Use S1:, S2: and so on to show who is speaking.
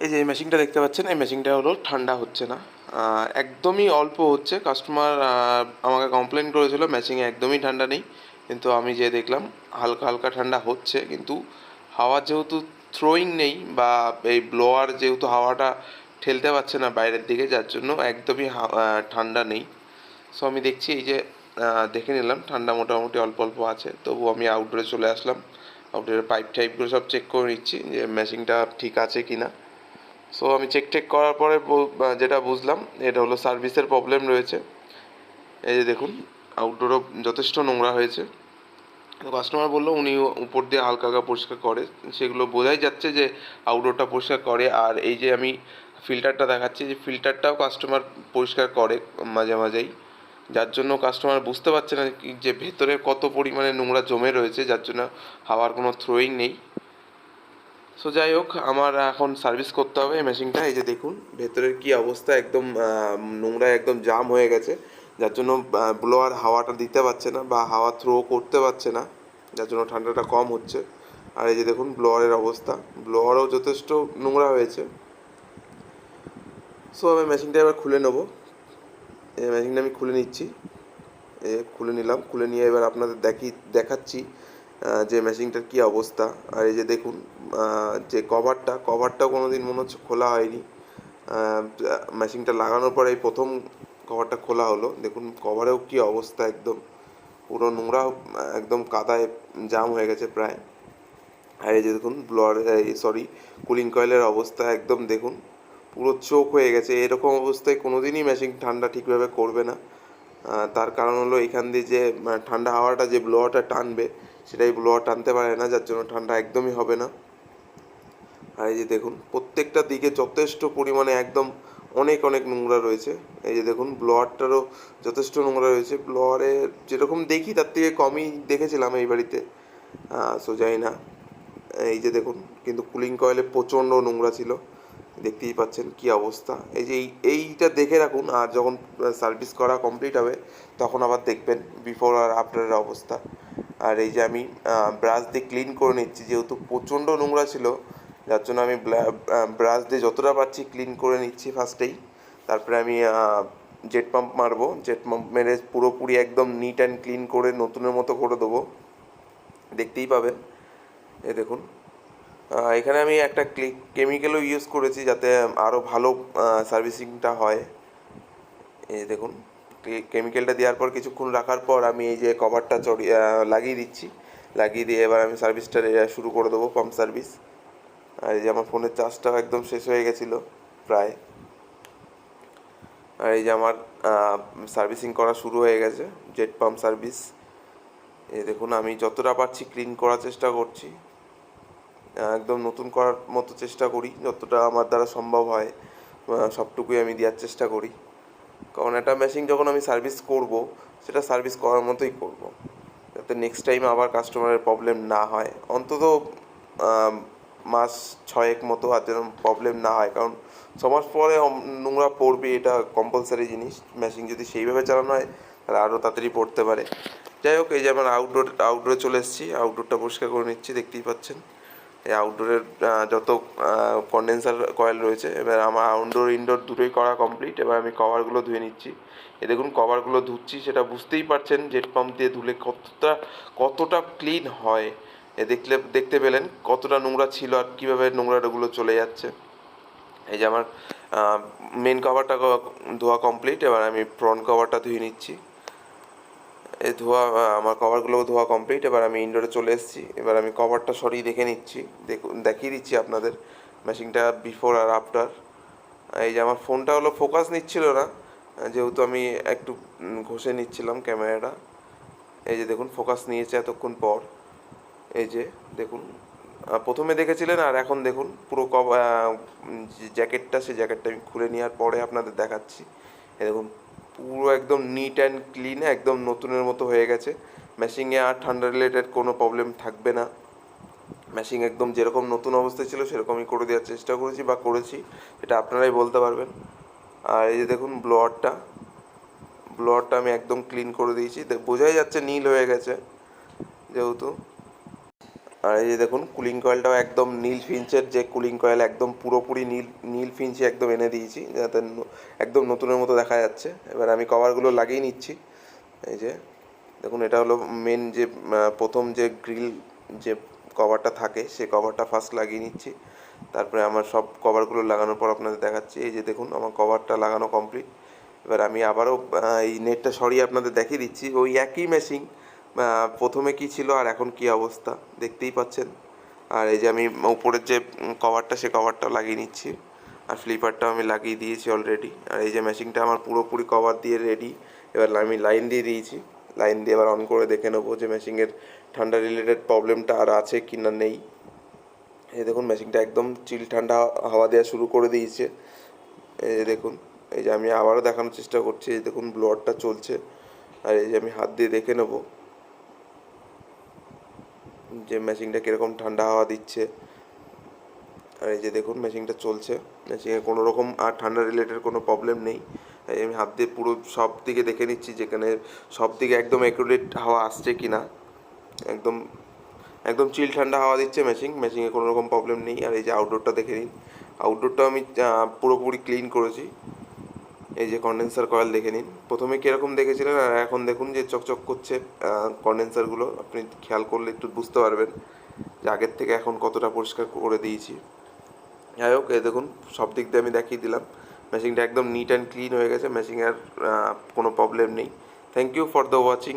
S1: এই যে এই মেশিনটা দেখতে পাচ্ছেন, এই মেশিনটা হলো ঠান্ডা হচ্ছে না, একদমই অল্প হচ্ছে। কাস্টমার আমাকে কমপ্লেন করেছিল মেশিনে একদমই ঠান্ডা নেই, কিন্তু আমি যে দেখলাম হালকা হালকা ঠান্ডা হচ্ছে। কিন্তু হাওয়া যেহেতু থ্রোয়িং নেই, বা এই ব্লোয়ার যেহেতু হাওয়াটা ঠেলতে পারছে না বাইরের দিকে, যার জন্য একদমই ঠান্ডা নেই। সো আমি দেখছি এই যে দেখে নিলাম ঠান্ডা মোটামুটি অল্প অল্প আছে, তবু আমি আউটডোরে চলে আসলাম। আউটডোরের পাইপ টাইপগুলো সব চেক করে নিচ্ছি যে মেশিনটা ঠিক আছে কি না। সো আমি চেক টেক করার পরে যেটা বুঝলাম, এটা হলো সার্ভিসের প্রবলেম রয়েছে। এই যে দেখুন, আউটডোরও যথেষ্ট নোংরা হয়েছে। তো কাস্টমার বললো উনি উপর দিয়ে হালকা হালকা পরিষ্কার করে, সেগুলো বোঝাই যাচ্ছে যে আউটডোরটা পরিষ্কার করে। আর এই যে আমি ফিল্টারটা দেখাচ্ছি, যে ফিল্টারটাও কাস্টমার পরিষ্কার করে মাঝে মাঝেই, যার জন্য কাস্টমার বুঝতে পারছে না যে ভেতরে কত পরিমাণে নোংরা জমে রয়েছে, যার জন্য হাওয়ার কোনো থ্রোয়িং নেই। সো যাই হোক, আমার এখন সার্ভিস করতে হবে এই মেশিনটা। এই যে দেখুন ভেতরের কি অবস্থা, একদম নোংরায় একদম জাম হয়ে গেছে, যার জন্য ব্লোয়ার হাওয়াটা দিতে পারছে না বা হাওয়া থ্রো করতে পারছে না, যার জন্য ঠান্ডাটা কম হচ্ছে। আর এই যে দেখুন ব্লোয়ারের অবস্থা, ব্লোয়ারও যথেষ্ট নোংরা হয়েছে। সো আমি মেশিনটা এবার খুলে নেবো। এই মেশিনটা আমি খুলে নিচ্ছি, খুলে নিলাম। খুলে নিয়ে এবার আপনাদের দেখাচ্ছি যে মেশিনটার কী অবস্থা। আর এই যে দেখুন যে কভারটাও কোনো দিন মনে হচ্ছে খোলা হয়নি। মেশিনটা লাগানোর পরে এই প্রথম কভারটা খোলা হলো। দেখুন কভারেও কী অবস্থা, একদম পুরো নোংরা, একদম কাদায় জাম হয়ে গেছে প্রায়। আর এই যে দেখুন কুলিং কয়েলের অবস্থা একদম দেখুন পুরো চোক হয়ে গেছে। এরকম অবস্থায় কোনো দিনই মেশিন ঠান্ডা ঠিকভাবে করবে না। তার কারণ হলো এখান দিয়ে যে ঠান্ডা হাওয়াটা যে ব্লোয়ারটা টানবে, সেটাই ব্লোয়ার টানতে পারে না, যার জন্য ঠান্ডা একদমই হবে না। আর এই যে দেখুন প্রত্যেকটা দিকে যথেষ্ট পরিমাণে একদম অনেক অনেক নোংরা রয়েছে। এই যে দেখুন ব্লোয়ারটারও যথেষ্ট নোংরা রয়েছে। ব্লোয়ারের যেরকম দেখি তার থেকে কমই দেখেছিলাম এই বাড়িতে, সো জানি না। এই যে দেখুন, কিন্তু কুলিং কয়েলে প্রচণ্ড নোংরা ছিল, দেখতেই পাচ্ছেন কি অবস্থা। এই যে এইটা দেখে রাখুন, আর যখন সার্ভিস করা কমপ্লিট হবে তখন আবার দেখবেন বিফোর আর আফটারের অবস্থা। আর এই যে আমি ব্রাশ দিয়ে ক্লিন করে নিচ্ছি, যেহেতু প্রচণ্ড নোংরা ছিল, যার জন্য আমি ব্রাশ দিয়ে যতটা পারছি ক্লিন করে নিচ্ছি ফার্স্টেই। তারপরে আমি জেট পাম্প মারবো, জেট পাম্প মেরে পুরোপুরি একদম নিট অ্যান্ড ক্লিন করে নতুনের মতো করে দেবো, দেখতেই পাবেন। এই দেখুন এখানে আমি একটা কেমিক্যালও ইউজ করেছি যাতে আরও ভালো সার্ভিসিংটা হয়। এই দেখুন কেমিক্যালটা দেওয়ার পর কিছুক্ষণ রাখার পর আমি এই যে কভারটা লাগিয়ে দিচ্ছি। লাগিয়ে দিয়ে এবার আমি সার্ভিসটা শুরু করে দেবো, পাম্প সার্ভিস। আর এই যে আমার ফোনের চার্জটাও একদম শেষ হয়ে গেছিলো প্রায়। আর এই যে আমার সার্ভিসিং করা শুরু হয়ে গেছে, জেট পাম্প সার্ভিস। এই দেখুন আমি যতটা পারছি ক্লিন করার চেষ্টা করছি, একদম নতুন করার মতো চেষ্টা করি, যতটা আমার দ্বারা সম্ভব হয় সবটুকুই আমি দেওয়ার চেষ্টা করি। কারণ একটা মেশিন যখন আমি সার্ভিস করব, সেটা সার্ভিস করার মতোই করব, যাতে নেক্সট টাইম আবার কাস্টমারের প্রবলেম না হয়। অন্তত মাস 6 মতো আর যেন প্রবলেম না হয়, কারণ 6 মাস পরে নোংরা পড়বে, এটা কম্পালসারি জিনিস। মেশিন যদি সেইভাবে চালানো হয় তাহলে আরও তাড়াতাড়ি পড়তে পারে। যাই হোক, এই যে আমার আউটডোরে চলে এসেছি, আউটডোরটা পরিষ্কার করে নিচ্ছি, দেখতেই পাচ্ছেন। এই আউটডোরের যত কন্ডেন্সার কয়েল রয়েছে, এবার আমার আউটডোর ইনডোর দুটোই করা কমপ্লিট। এবার আমি কভারগুলো ধুয়ে নিচ্ছি। এ দেখুন কভারগুলো ধুচ্ছি, সেটা বুঝতেই পারছেন জেট পাম্প দিয়ে ধুলে কতটা ক্লিন হয়। দেখতে পেলেন কতটা নোংরা ছিল আর কীভাবে নোংরাগুলো চলে যাচ্ছে। এই যে আমার মেন কভারটা ধোয়া কমপ্লিট। এবার আমি ফ্রন্ট কভারটা ধুয়ে নিচ্ছি। এই আমার কভারগুলো ধোয়া কমপ্লিট। এবার আমি ইনডোরে চলে এসেছি। এবার আমি কভারটা সরিয়ে দেখে নিচ্ছি, দেখিয়ে দিচ্ছি আপনাদের মেশিনটা বিফোর আর আফটার। এই যে আমার ফোনটা হলো ফোকাস নিচ্ছিল না, যেহেতু আমি একটু ঘষে নিচ্ছিলাম ক্যামেরাটা। এই যে দেখুন ফোকাস নিয়েছে এতক্ষণ পর। এই যে দেখুন, প্রথমে দেখেছিলেন আর এখন দেখুন পুরো জ্যাকেটটা, সেই জ্যাকেটটা আমি খুলে নেওয়ার পরে আপনাদের দেখাচ্ছি। এই দেখুন পুরো একদম নিট অ্যান্ড ক্লিন, একদম নতুনের মতো হয়ে গেছে। মেশিনে আর ঠান্ডা রিলেটেড কোনো প্রবলেম থাকবে না। মেশিন একদম যেরকম নতুন অবস্থায় ছিল সেরকমই করে দেওয়ার চেষ্টা করেছি, এটা আপনারাই বলতে পারবেন। আর এই যে দেখুন ব্লোয়ারটা আমি একদম ক্লিন করে দিয়েছি, বোঝাই যাচ্ছে নীল হয়ে গেছে যেহেতু। আর এই যে দেখুন কুলিং কয়েলটাও একদম নীল ফিঞ্চের যে কুলিং কয়েল, একদম পুরোপুরি নীল নীল ফিঞ্চি একদম এনে দিয়েছি, যাতে একদম নতুনের মতো দেখা যাচ্ছে। এবার আমি কভারগুলো লাগিয়ে নিচ্ছি। এই যে দেখুন, এটা হলো মেন যে প্রথম যে গ্রিল যে কভারটা থাকে, সে কভারটা ফার্স্ট লাগিয়ে নিচ্ছি। তারপরে আমার সব কভারগুলো লাগানোর পর আপনাদের দেখাচ্ছি। এই যে দেখুন, আমার কভারটা লাগানো কমপ্লিট। এবার আমি আবারও এই নেটটা সরিয়ে আপনাদের দেখিয়ে দিচ্ছি। ওই একই মেশিন, প্রথমে কি ছিল আর এখন কি অবস্থা দেখতেই পাচ্ছেন। আর এই যে আমি উপরের যে কভারটা, সে কভারটাও লাগিয়ে নিচ্ছি। আর ফ্লিপারটাও আমি লাগিয়ে দিয়েছি অলরেডি। আর এই যে মেশিনটা আমার পুরোপুরি কভার দিয়ে রেডি। এবার আমি লাইন দিয়ে দিয়েছি। লাইন দিয়ে এবার অন করে দেখে নেবো যে মেশিনের ঠান্ডা রিলেটেড প্রবলেমটা আর আছে কি না নেই। এই দেখুন, মেশিনটা একদম চিল ঠান্ডা হাওয়া দেওয়া শুরু করে দিয়েছে। এই যে দেখুন, এই যে আমি আবারও দেখানোর চেষ্টা করছি। এই দেখুন, ব্লোয়ারটা চলছে। আর এই যে আমি হাত দিয়ে দেখে নেবো যে মেশিনটা কীরকম ঠান্ডা হাওয়া দিচ্ছে। আর এই যে দেখুন, মেশিনটা চলছে। মেশিনে কোনো রকম আর ঠান্ডা রিলেটেড কোনো প্রবলেম নেই। এই আমি হাত দিয়ে পুরো সব দিকে দেখে নিচ্ছি, যেখানে সব দিকে একদম অ্যাকুরেট হাওয়া আসছে কি না। একদম একদম চিল ঠান্ডা হাওয়া দিচ্ছে মেশিনে কোনো রকম প্রবলেম নেই। আর এই যে আউটডোরটা দেখে নিন, আউটডোরটাও আমি পুরোপুরি ক্লিন করেছি। এই যে কন্ডেন্সার কয়েল দেখে নিন, প্রথমে কীরকম দেখেছিলেন আর এখন দেখুন যে চকচক করছে কন্ডেন্সারগুলো। আপনি খেয়াল করলে একটু বুঝতে পারবেন যে আগের থেকে এখন কতটা পরিষ্কার করে দিয়েছি। যাই হোক, এই দেখুন, সব দিক দিয়ে আমি দেখিয়ে দিলাম। মেশিনটা একদম নিট অ্যান্ড ক্লিন হয়ে গেছে, মেশিনের কোনো প্রবলেম নেই। Thank you for the watching.